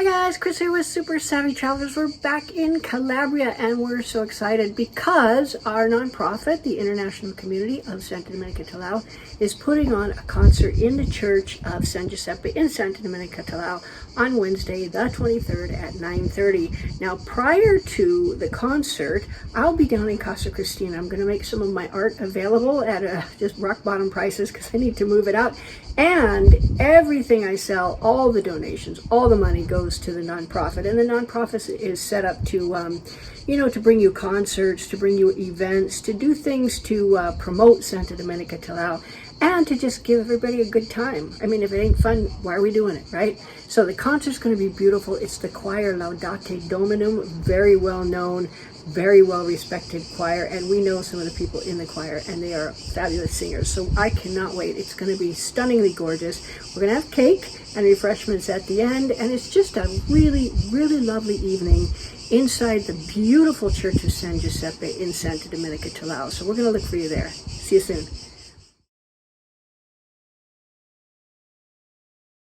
Hi guys, Chris here with Super Savvy Travelers. We're back in Calabria and we're so excited because our nonprofit, the International Community of Santa Domenica Talao, is putting on a concert in the Church of San Giuseppe in Santa Domenica Talao on Wednesday the 23rd at 9:30. Now prior to the concert, I'll be down in Casa Cristina. I'm going to make some of my art available at just rock bottom prices because I need to move it out. And everything I sell, all the donations, all the money goes to the nonprofit. And the nonprofit is set up to, to bring you concerts, to bring you events, to do things to promote Santa Domenica Talao, and to just give everybody a good time. I mean, if it ain't fun, why are we doing it, right? So the concert's going to be beautiful. It's the choir Laudate Dominum, very well known, very well respected choir, and we know some of the people in the choir and they are fabulous singers, so I cannot wait. It's going to be stunningly gorgeous. We're going to have cake and refreshments at the end, and it's just a really lovely evening inside the beautiful Church of San Giuseppe in Santa Domenica Talao. So we're going to look for you there. See you soon.